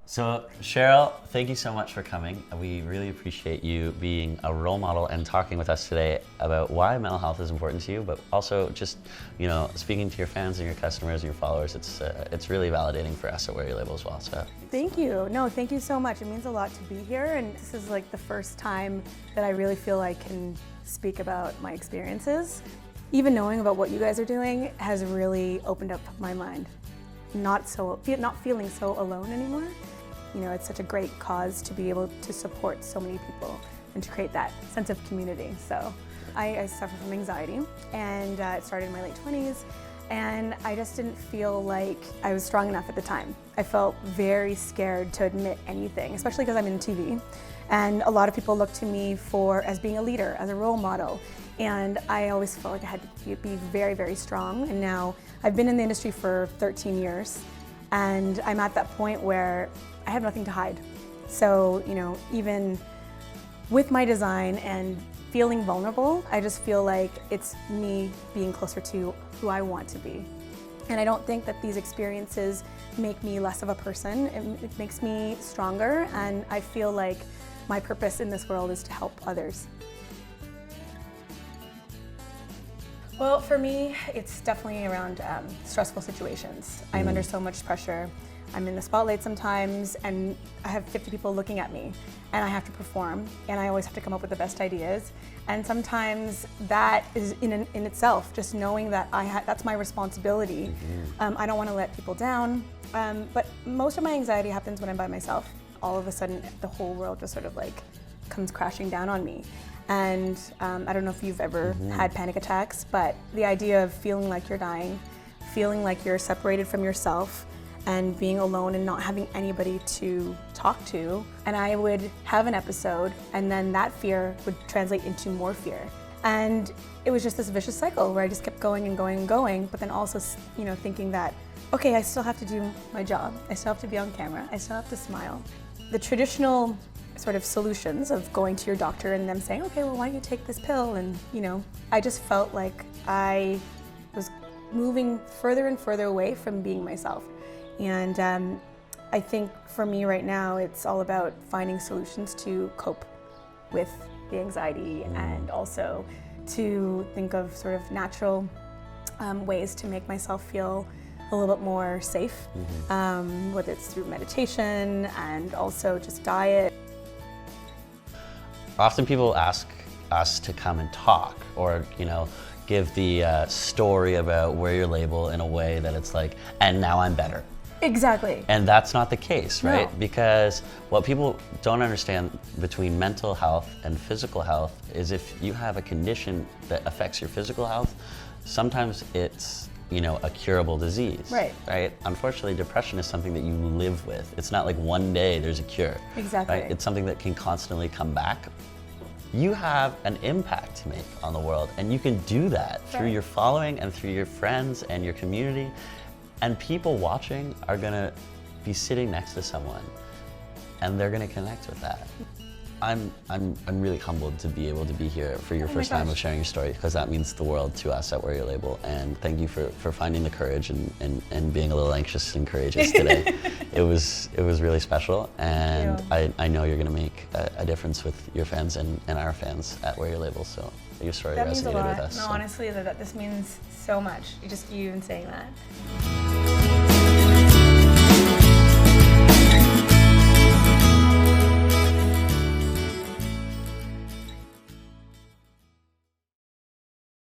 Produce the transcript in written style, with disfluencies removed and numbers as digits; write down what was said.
So Cheryl, thank you so much for coming. We really appreciate you being a role model and talking with us today about why mental health is important to you, but also just, you know, speaking to your fans and your customers and your followers. It's really validating for us at Wear Your Label as well. So thank you. No, thank you so much. It means a lot to be here, and this is like the first time that I really feel I can speak about my experiences. Even knowing about what you guys are doing has really opened up my mind. Not feeling so alone anymore. You know, it's such a great cause to be able to support so many people and to create that sense of community. So I suffer from anxiety, and it started in my late 20s, and I just didn't feel like I was strong enough at the time. I felt very scared to admit anything, especially because I'm in TV. And a lot of people look to me as being a leader, as a role model. And I always felt like I had to be very, very strong. And now I've been in the industry for 13 years, and I'm at that point where I have nothing to hide. So, you know, even with my design and feeling vulnerable, I just feel like it's me being closer to who I want to be. And I don't think that these experiences make me less of a person. It makes me stronger, and I feel like my purpose in this world is to help others. Well, for me, it's definitely around stressful situations. I'm under so much pressure. I'm in the spotlight sometimes, and I have 50 people looking at me, and I have to perform, and I always have to come up with the best ideas. And sometimes that is in itself, just knowing that that's my responsibility. I don't want to let people down, but most of my anxiety happens when I'm by myself. All of a sudden, the whole world just sort of like comes crashing down on me. And I don't know if you've ever had panic attacks, but the idea of feeling like you're dying, feeling like you're separated from yourself, and being alone and not having anybody to talk to. And I would have an episode, and then that fear would translate into more fear. And it was just this vicious cycle where I just kept going and going and going, but then also, you know, thinking that, okay, I still have to do my job. I still have to be on camera. I still have to smile. The traditional sort of solutions of going to your doctor and them saying, okay, well, why don't you take this pill? And, you know, I just felt like I was moving further and further away from being myself. And I think for me right now, it's all about finding solutions to cope with the anxiety and also to think of sort of natural ways to make myself feel a little bit more safe, whether it's through meditation and also just diet. Often people ask us to come and talk, or, you know, give the story about Wear Your Label in a way that it's like, and now I'm better. Exactly. And that's not the case, right? No. Because what people don't understand between mental health and physical health is if you have a condition that affects your physical health, sometimes it's, you know, a curable disease. Right? Unfortunately, depression is something that you live with. It's not like one day there's a cure. Exactly. Right? It's something that can constantly come back. You have an impact to make on the world, and you can do that through your following and through your friends and your community. And people watching are gonna be sitting next to someone, and they're gonna connect with that. I'm really humbled to be able to be here for your first time of sharing your story, because that means the world to us at Wear Your Label. And thank you for finding the courage and being a little anxious and courageous today. It was really special, and I know you're gonna make a difference with your fans and our fans at Wear Your Label. So your story resonated with us. No, honestly, this means so much. You even saying that.